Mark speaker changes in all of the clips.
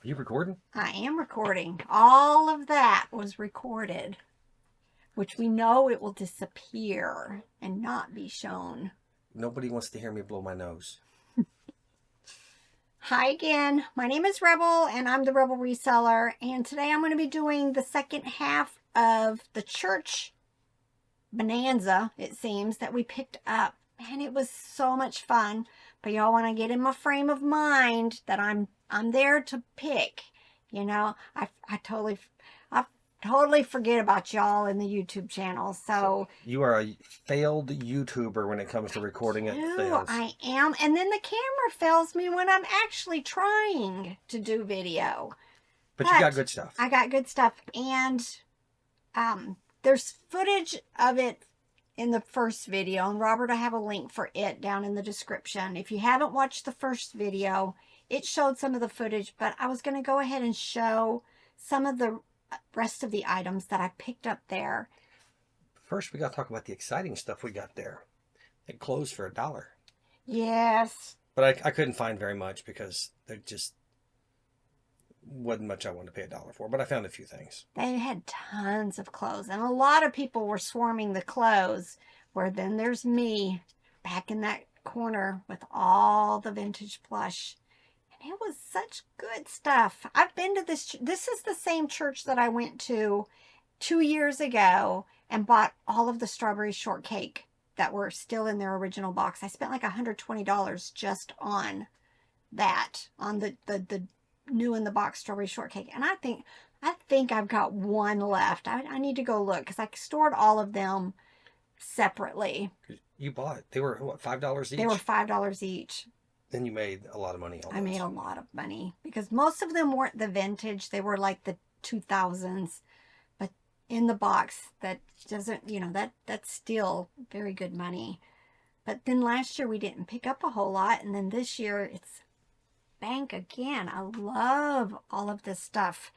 Speaker 1: You recording?
Speaker 2: I am recording. All of that was recorded, which we know it will disappear and not be shown.
Speaker 1: Nobody wants to hear me blow my nose.
Speaker 2: Hi again. My name is Rebel, and I'm the Rebel Reseller. And today I'm going to be doing the second half of the church bonanza, it seems, that we picked up. Man, it was so much fun. But y'all want to get in my frame of mind that I'm there to pick. You know, I totally forget about y'all in the YouTube channel. So
Speaker 1: you are a failed YouTuber when it comes to recording it.
Speaker 2: I am. And then the camera fails me when I'm actually trying to do video.
Speaker 1: But you got good stuff.
Speaker 2: I got good stuff. And there's footage of it in the first video. And Robert, I have a link for it down in the description. If you haven't watched the first video, it showed some of the footage, but I was going to go ahead and show some of the rest of the items that I picked up there.
Speaker 1: First, we got to talk about the exciting stuff we got there. It closed for $1.
Speaker 2: Yes.
Speaker 1: But I couldn't find very much because there just wasn't much I wanted to pay $1 for. But I found a few things.
Speaker 2: They had tons of clothes, and a lot of people were swarming the clothes, where then there's me back in that corner with all the vintage plush. It was such good stuff. I've been to this. This is the same church that I went to 2 years ago and bought all of the strawberry shortcake that were still in their original box. I spent like $120 just on that, on the new in the box strawberry shortcake. And I think I've got one left. I need to go look because I stored all of them separately.
Speaker 1: You bought. They were, what, $5 each?
Speaker 2: They were $5 each.
Speaker 1: Then you made a lot of money on those.
Speaker 2: I made a lot of money because most of them weren't the vintage. They were like the 2000s, but in the box that doesn't, you know, that's still very good money. But then last year we didn't pick up a whole lot. And then this year it's bank again. I love all of this stuff.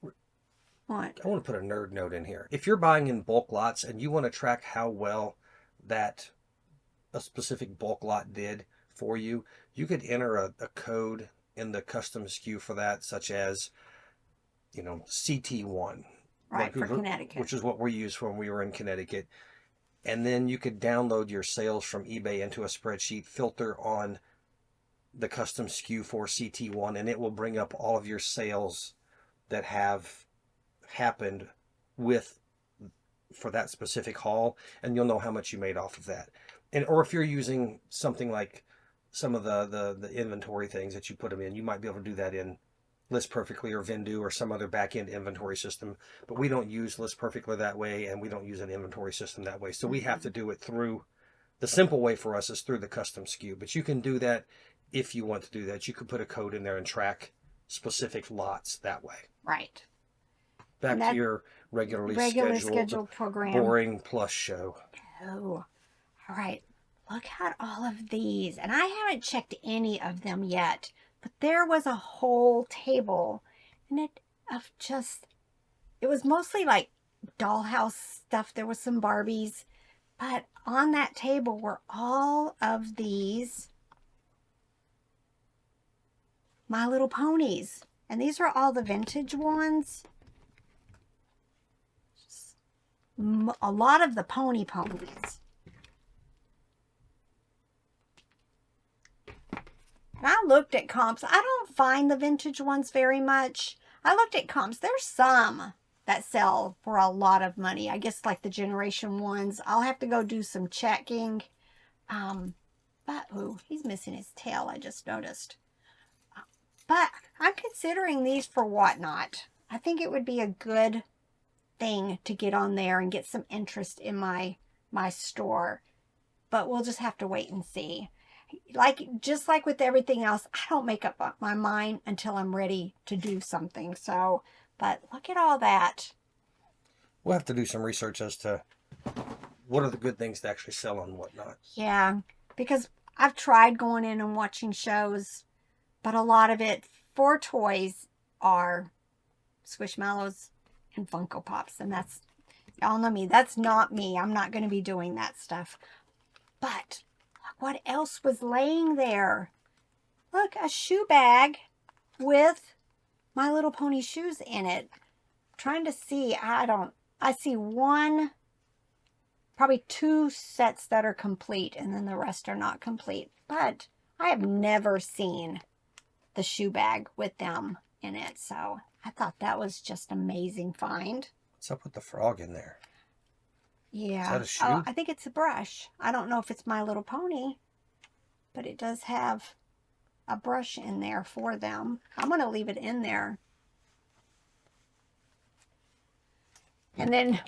Speaker 2: What?
Speaker 1: I want to put a nerd note in here. If you're buying in bulk lots and you want to track how well that a specific bulk lot did for you, you could enter a code in the custom SKU for that, such as, you know, CT1.
Speaker 2: Right, for Connecticut.
Speaker 1: Which is what we used when we were in Connecticut. And then you could download your sales from eBay into a spreadsheet, filter on the custom SKU for CT1, and it will bring up all of your sales that have happened for that specific haul, and you'll know how much you made off of that. And or if you're using something like some of the inventory things that you put them in, you might be able to do that in List Perfectly or Vendoo or some other back-end inventory system. But we don't use List Perfectly that way, and we don't use an inventory system that way. So we have to do it through, the simple way for us is through the custom SKU. But you can do that if you want to do that. You could put a code in there and track specific lots that way.
Speaker 2: Right.
Speaker 1: Back to your regularly scheduled
Speaker 2: program.
Speaker 1: Boring plush show.
Speaker 2: Oh, all right. Look at all of these. And I haven't checked any of them yet. But there was a whole table. And it was mostly like dollhouse stuff. There was some Barbies. But on that table were all of these My Little Ponies. And these are all the vintage ones. A lot of the ponies. And I looked at comps. I don't find the vintage ones very much. I looked at comps. There's some that sell for a lot of money. I guess like the generation ones. I'll have to go do some checking. But, ooh, he's missing his tail, I just noticed. But I'm considering these for Whatnot. I think it would be a good thing to get on there and get some interest in my store. But we'll just have to wait and see. Just like with everything else, I don't make up my mind until I'm ready to do something. So, but look at all that.
Speaker 1: We'll have to do some research as to what are the good things to actually sell on Whatnot.
Speaker 2: Yeah, because I've tried going in and watching shows, but a lot of it for toys are Squishmallows and Funko Pops. And that's, y'all know me, that's not me. I'm not going to be doing that stuff. But what else was laying there? Look, a shoe bag with My Little Pony shoes in it. I'm trying to see. I see probably 2 sets that are complete, and then the rest are not complete. But I have never seen the shoe bag with them in it, so I thought that was just amazing find.
Speaker 1: What's up with the frog in there?
Speaker 2: Yeah.
Speaker 1: Is that a shoe?
Speaker 2: Oh, I think it's a brush. I don't know if it's My Little Pony, but it does have a brush in there for them. I'm going to leave it in there. And then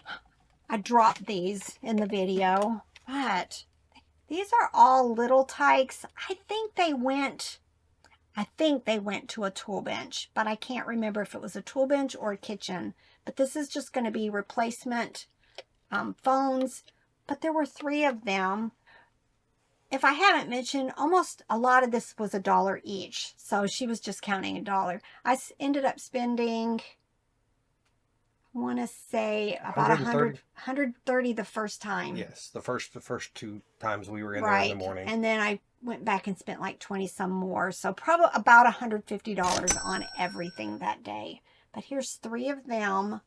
Speaker 2: I dropped these in the video, but these are all little tykes. I think they went to a tool bench, but I can't remember if it was a tool bench or a kitchen. But this is just going to be replacement phones. But there were 3 of them. If I haven't mentioned, almost a lot of this was $1 each. So she was just counting $1. I ended up spending, I want to say about 130 the first time.
Speaker 1: Yes, the first 2 times we were in there in the morning.
Speaker 2: And then I went back and spent like 20 some more. So probably about $150 on everything that day. But here's 3 of them.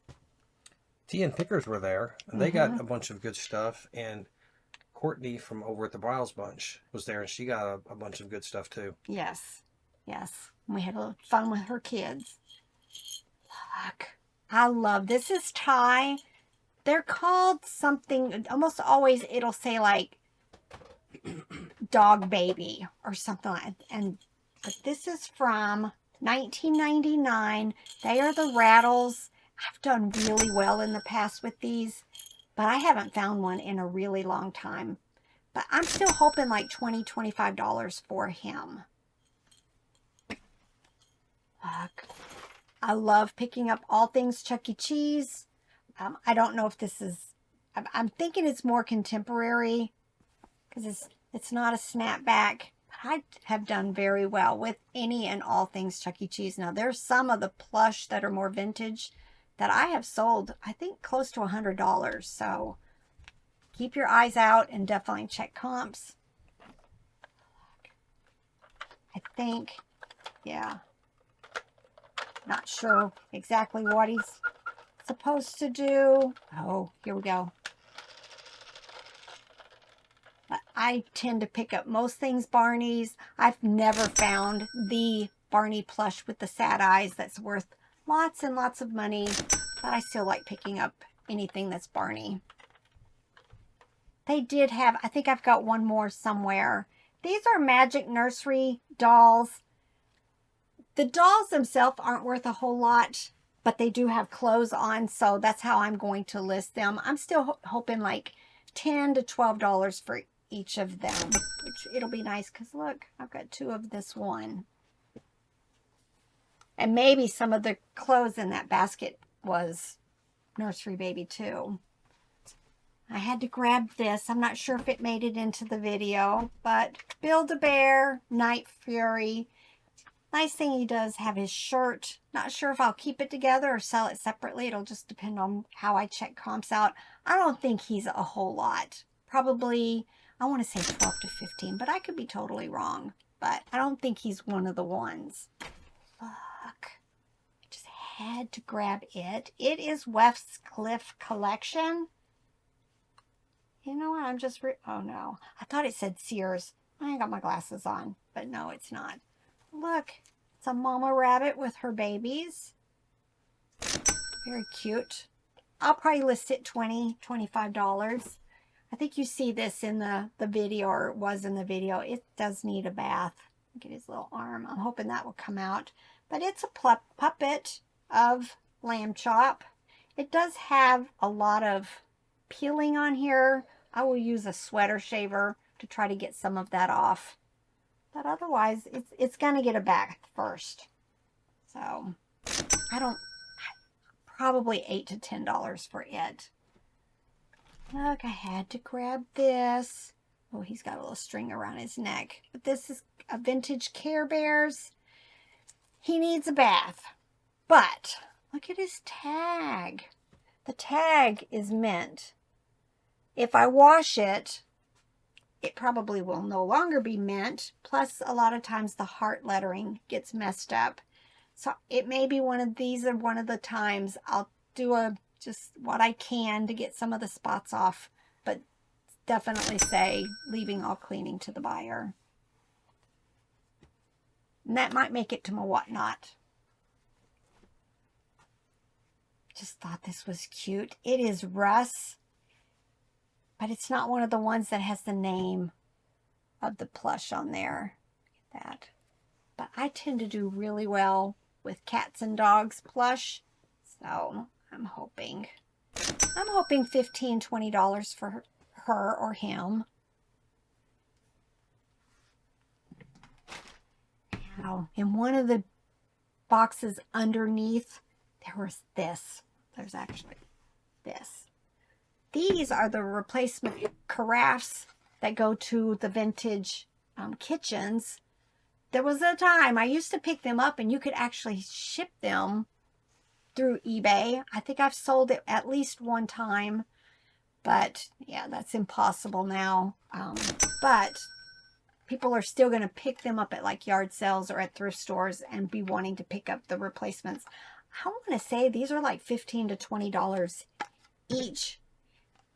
Speaker 1: Tea and Pickers were there, and they got a bunch of good stuff. And Courtney from over at the Browse Bunch was there, and she got a bunch of good stuff too.
Speaker 2: Yes, yes. We had a little fun with her kids. Look, I love this. Is tie. They're called something. Almost always it'll say like dog baby or something like that. But this is from 1999. They are the Rattles. I've done really well in the past with these, but I haven't found one in a really long time. But I'm still hoping like $20, $25 for him. Look, I love picking up all things Chuck E. Cheese. I don't know if this is, I'm thinking it's more contemporary because it's not a snapback. I have done very well with any and all things Chuck E. Cheese. Now, there's some of the plush that are more vintage that I have sold, I think, close to $100. So keep your eyes out and definitely check comps. I think, yeah, not sure exactly what he's supposed to do. Oh, here we go. But I tend to pick up most things Barney's. I've never found the Barney plush with the sad eyes that's worth lots and lots of money, but I still like picking up anything that's Barney. They did have, I think I've got one more somewhere. These are Magic Nursery dolls. The dolls themselves aren't worth a whole lot, but they do have clothes on, so that's how I'm going to list them. I'm still hoping like $10 to $12 for each of them, which it'll be nice because look, I've got 2 of this one. And maybe some of the clothes in that basket was Nursery Baby too. I had to grab this. I'm not sure if it made it into the video, but Build-A-Bear, Night Fury. Nice thing he does have his shirt. Not sure if I'll keep it together or sell it separately. It'll just depend on how I check comps out. I don't think he's a whole lot. Probably, I want to say 12 to 15, but I could be totally wrong. But I don't think he's one of the ones. Look, I just had to grab it. It is West's Cliff Collection. You know what? I'm just, oh no. I thought it said Sears. I ain't got my glasses on, but no, it's not. Look, it's a mama rabbit with her babies. Very cute. I'll probably list it $20, $25. I think you see this in the video, or it was in the video. It does need a bath. Look at his little arm. I'm hoping that will come out. But it's a puppet of Lamb Chop. It does have a lot of peeling on here. I will use a sweater shaver to try to get some of that off. But otherwise, it's going to get a bath first. So, probably $8 to $10 for it. Look, I had to grab this. Oh, he's got a little string around his neck. But this is a vintage Care Bears. He needs a bath. But, look at his tag. The tag is mint. If I wash it, it probably will no longer be mint. Plus, a lot of times the heart lettering gets messed up. So it may be one of these are one of the times I'll do just what I can to get some of the spots off, but definitely say leaving all cleaning to the buyer. And that might make it to my whatnot. Just thought this was cute. It is Russ, but it's not one of the ones that has the name of the plush on there. Look at that. But I tend to do really well with cats and dogs plush. So I'm hoping $15, $20 for her or him. Now, in one of the boxes underneath, there was this. There's actually this. These are the replacement carafes that go to the vintage kitchens. There was a time I used to pick them up and you could actually ship them through eBay. I think I've sold it at least one time, but yeah, that's impossible now. But people are still going to pick them up at like yard sales or at thrift stores and be wanting to pick up the replacements. I want to say these are like $15 to $20 each.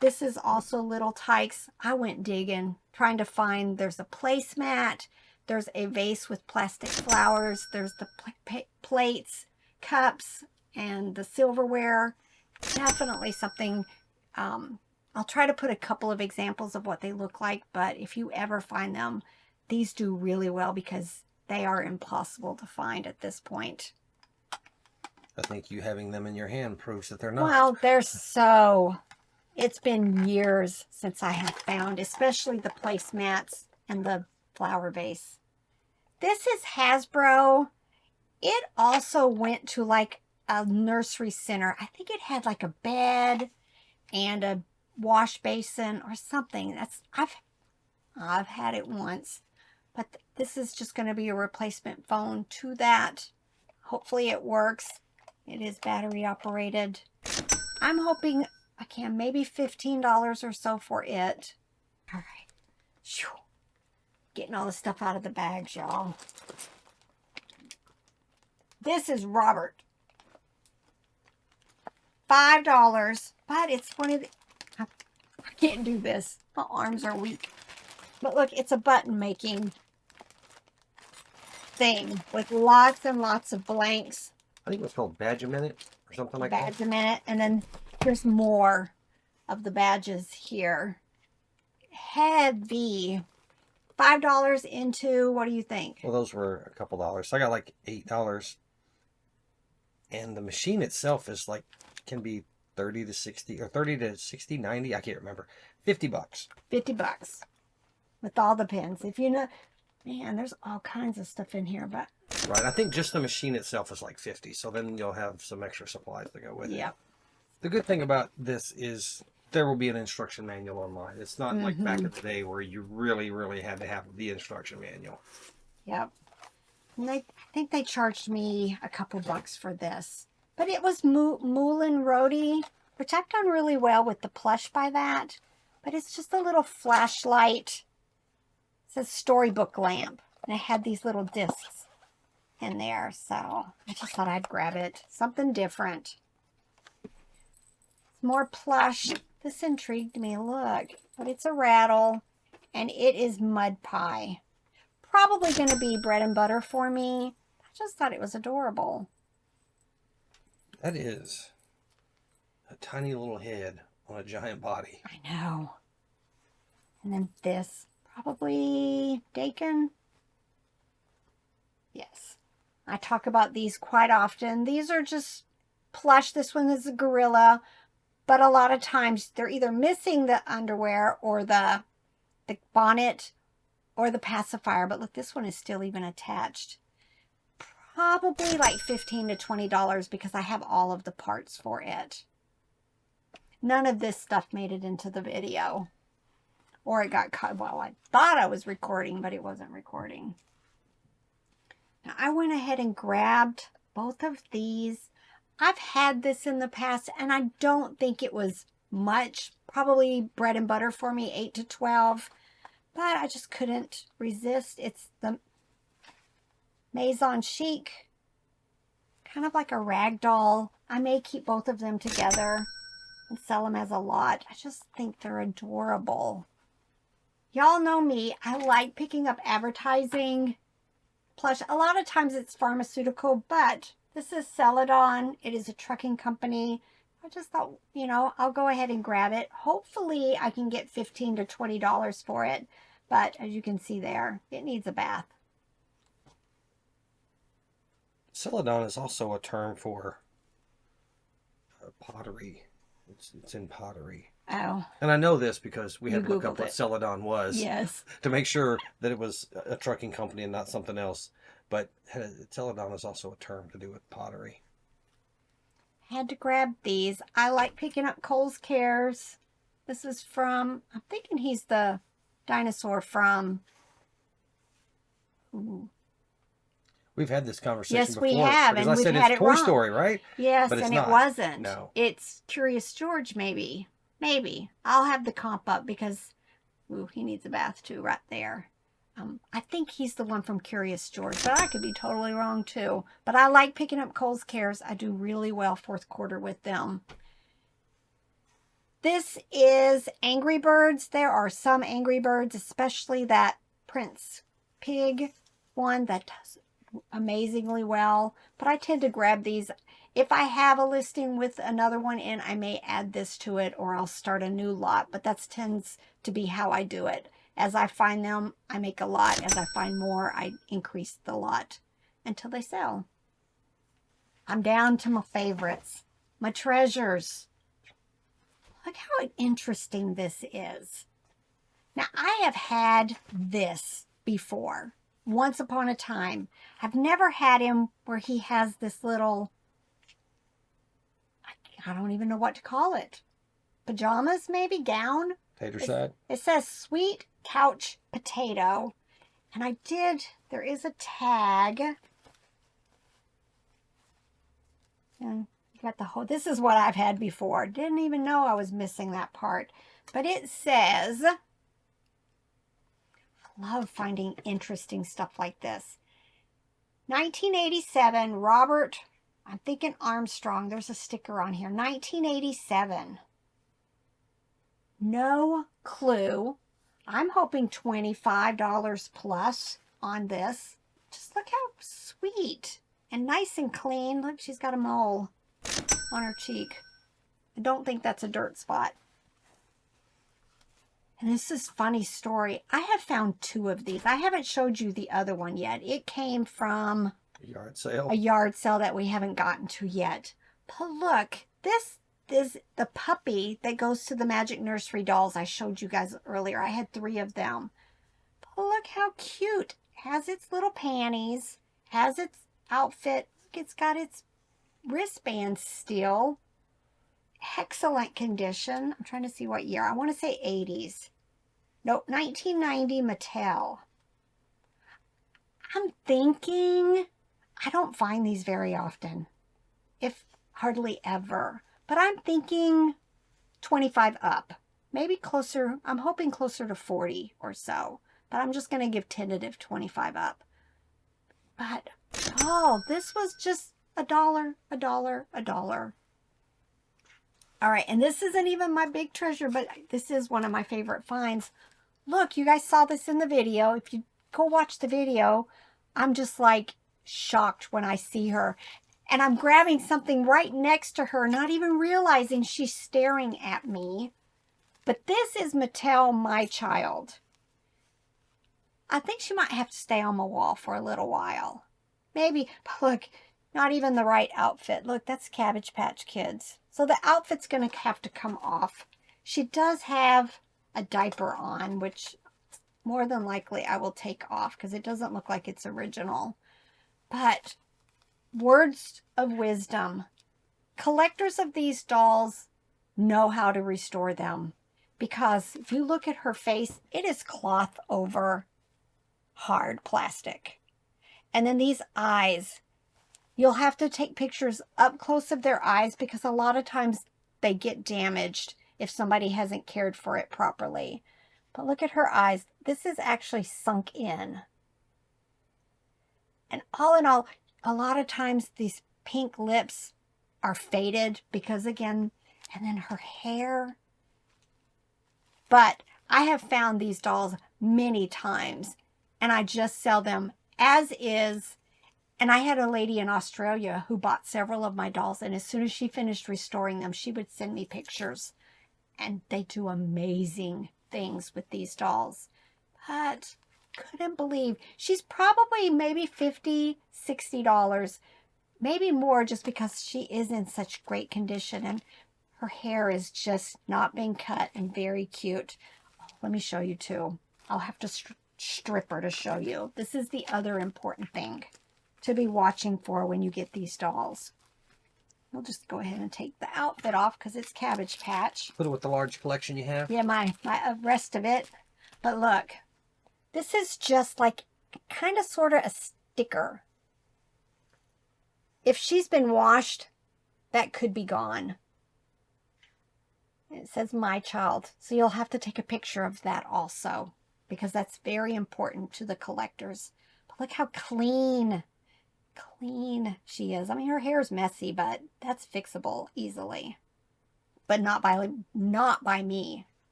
Speaker 2: This is also Little Tykes. I went digging, trying to find, there's a placemat, there's a vase with plastic flowers, there's the plates, cups, and the silverware. Definitely something, I'll try to put a couple of examples of what they look like, but if you ever find them, these do really well because they are impossible to find at this point.
Speaker 1: I think you having them in your hand proves that they're not.
Speaker 2: Well, they're so... It's been years since I have found, especially the placemats and the flower vase. This is Hasbro. It also went to like a nursery center. I think it had like a bed and a wash basin or something. I've had it once, but this is just going to be a replacement phone to that. Hopefully it works. It is battery operated. I'm hoping I can, maybe $15 or so for it. All right. Whew. Getting all the stuff out of the bags, y'all. This is Robert. $5, but it's one of the... I can't do this. My arms are weak. But look, it's a button making thing with lots and lots of blanks.
Speaker 1: I think it was called Badge a Minute or something like that.
Speaker 2: Badge a Minute, and then there's more of the badges here. Heavy. $5 into, what do you think?
Speaker 1: Well, those were a couple dollars. So I got like $8. And the machine itself is like, can be 30 to 60 or 30 to 60, 90. I can't remember. $50.
Speaker 2: $50 with all the pins. If you know, man, there's all kinds of stuff in here, but.
Speaker 1: Right. I think just the machine itself is like 50. So then you'll have some extra supplies to go with it. The good thing about this is there will be an instruction manual online. It's not like back in the day where you really, really had to have the instruction manual.
Speaker 2: Yep. And I think they charged me a couple bucks for this. But it was Moulin Rhodey, which I've done really well with the plush by that. But it's just a little flashlight. It says storybook lamp. And it had these little discs in there. So I just thought I'd grab it. Something different. More plush. This intrigued me. Look. But it's a rattle. And it is mud pie. Probably going to be bread and butter for me. I just thought it was adorable.
Speaker 1: That is a tiny little head on a giant body.
Speaker 2: I know. And then this. Probably Dakin. Yes. I talk about these quite often. These are just plush. This one is a gorilla. But a lot of times they're either missing the underwear or the bonnet or the pacifier. But look, this one is still even attached. Probably like $15 to $20 because I have all of the parts for it. None of this stuff made it into the video. Or it got cut. Well, I thought I was recording, but it wasn't recording. Now, I went ahead and grabbed both of these. I've had this in the past, and I don't think it was much. Probably bread and butter for me, 8 to 12. But I just couldn't resist. It's the Maison Chic kind of like a rag doll. I may keep both of them together and sell them as a lot. I just think they're adorable. Y'all know me. I like picking up advertising. Plus, a lot of times it's pharmaceutical, but this is Celadon. It is a trucking company. I just thought, you know, I'll go ahead and grab it. Hopefully, I can get $15 to $20 for it. But as you can see there, it needs a bath.
Speaker 1: Celadon is also a term for pottery. It's in pottery.
Speaker 2: Oh.
Speaker 1: And I know this because we had to look
Speaker 2: Googled
Speaker 1: up what
Speaker 2: it.
Speaker 1: Celadon was.
Speaker 2: Yes.
Speaker 1: To make sure that it was a trucking company and not something else. But Celadon is also a term to do with pottery.
Speaker 2: Had to grab these. I like picking up Cole's Cares. This is from, I'm thinking he's the dinosaur from... Ooh.
Speaker 1: We've had this conversation
Speaker 2: yes,
Speaker 1: before.
Speaker 2: we have, and
Speaker 1: I
Speaker 2: we've
Speaker 1: said
Speaker 2: had
Speaker 1: it's
Speaker 2: it
Speaker 1: Toy
Speaker 2: wrong.
Speaker 1: Story, right?
Speaker 2: Yes,
Speaker 1: but it's
Speaker 2: and
Speaker 1: not.
Speaker 2: it wasn't.
Speaker 1: No.
Speaker 2: It's Curious George, maybe. Maybe. I'll have the comp up because, ooh, he needs a bath too, right there. I think he's the one from Curious George, but I could be totally wrong too. But I like picking up Cole's Cares. I do really well fourth quarter with them. This is Angry Birds. There are some Angry Birds, especially that Prince Pig one that does amazingly well. But I tend to grab these. If I have a listing with another one in, I may add this to it or I'll start a new lot. But that tends to be how I do it. As I find them, I make a lot. As I find more, I increase the lot until they sell. I'm down to my favorites, my treasures. Look how interesting this is. Now, I have had this before, once upon a time. I've never had him where he has this little, I don't even know what to call it. Pajamas, maybe? Gown?
Speaker 1: Tater salad?
Speaker 2: It says Sweet Couch Potato. And there is a tag. And you got the whole, this is what I've had before. Didn't even know I was missing that part. But it says, I love finding interesting stuff like this. 1987, Robert, I'm thinking Armstrong. There's a sticker on here. 1987. No clue. I'm hoping $25 plus on this. Just look how sweet and nice and clean. Look, she's got a mole on her cheek. I don't think that's a dirt spot. And this is a funny story. I have found 2 of these. I haven't showed you the other one yet. It came from
Speaker 1: A yard sale?
Speaker 2: a yard sale that we haven't gotten to yet. But look, this is the puppy that goes to the Magic Nursery dolls I showed you guys earlier. I had 3 of them. But look how cute. Has its little panties. Has its outfit. Look, it's got its wristbands still. Excellent condition. I'm trying to see what year. I want to say 80s. Nope, 1990 Mattel. I'm thinking, I don't find these very often. If hardly ever. But I'm thinking 25 up. Maybe closer, I'm hoping closer to 40 or so. But I'm just going to give tentative 25 up. But, oh, this was just $1, $1, $1. All right, and this isn't even my big treasure, but this is one of my favorite finds. Look, you guys saw this in the video. If you go watch the video, I'm just like shocked when I see her. And I'm grabbing something right next to her, not even realizing she's staring at me. But this is Mattel, My Child. I think she might have to stay on my wall for a little while. Maybe, but look, not even the right outfit. Look, that's Cabbage Patch Kids. So the outfit's going to have to come off. She does have a diaper on, which more than likely I will take off because it doesn't look like it's original. But words of wisdom. Collectors of these dolls know how to restore them. Because if you look at her face, it is cloth over hard plastic. And then these eyes, you'll have to take pictures up close of their eyes because a lot of times they get damaged if somebody hasn't cared for it properly. But look at her eyes. This is actually sunk in. And all in all, a lot of times these pink lips are faded because, again, and then her hair. But I have found these dolls many times, and I just sell them as is. And I had a lady in Australia who bought several of my dolls, and as soon as she finished restoring them, she would send me pictures. And they do amazing things with these dolls. But couldn't believe she's probably maybe $50, $60, maybe more, just because she is in such great condition and her hair is just not being cut and very cute. Let me show you too. I'll have to strip her to show you. This is the other important thing to be watching for when you get these dolls. We'll just go ahead and take the outfit off because it's Cabbage Patch.
Speaker 1: Put it with the large collection you have.
Speaker 2: Yeah, my rest of it. But look, this is just like kind of sort of a sticker. If she's been washed, that could be gone. It says my child. So you'll have to take a picture of that also, because that's very important to the collectors. But look how clean she is. I mean, her hair is messy, but that's fixable easily. But not by me.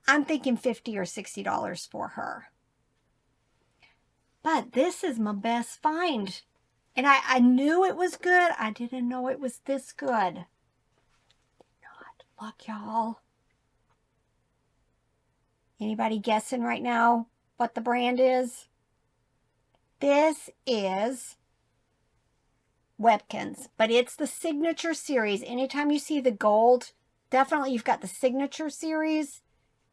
Speaker 2: I'm thinking $50 or $60 for her. But this is my best find. And I knew it was good. I didn't know it was this good. Look, y'all. Anybody guessing right now what the brand is? This is Webkinz, but it's the Signature Series. Anytime you see the gold, definitely you've got the Signature Series,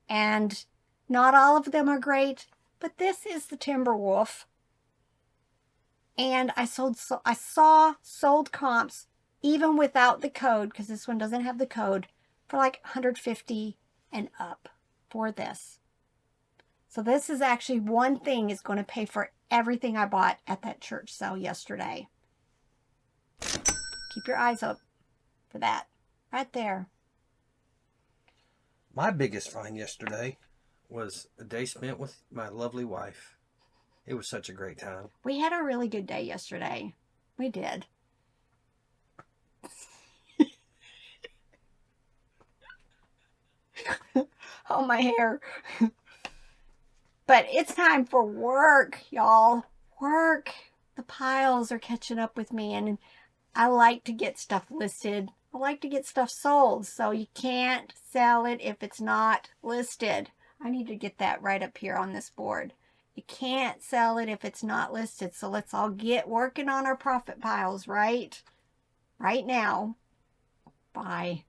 Speaker 2: and not all of them are great, but this is the Timberwolf. And I saw sold comps even without the code, because this one doesn't have the code, for like $150 and up for this. So this is actually one thing is going to pay for everything I bought at that church sale yesterday. Keep your eyes up for that. Right there.
Speaker 1: My biggest find yesterday was a day spent with my lovely wife. It was such a great time.
Speaker 2: We had a really good day yesterday. We did. Oh, my hair. But it's time for work, y'all. Work. The piles are catching up with me, and I like to get stuff listed. I like to get stuff sold, so you can't sell it if it's not listed. I need to get that right up here on this board. You can't sell it if it's not listed, so let's all get working on our profit piles right now. Bye.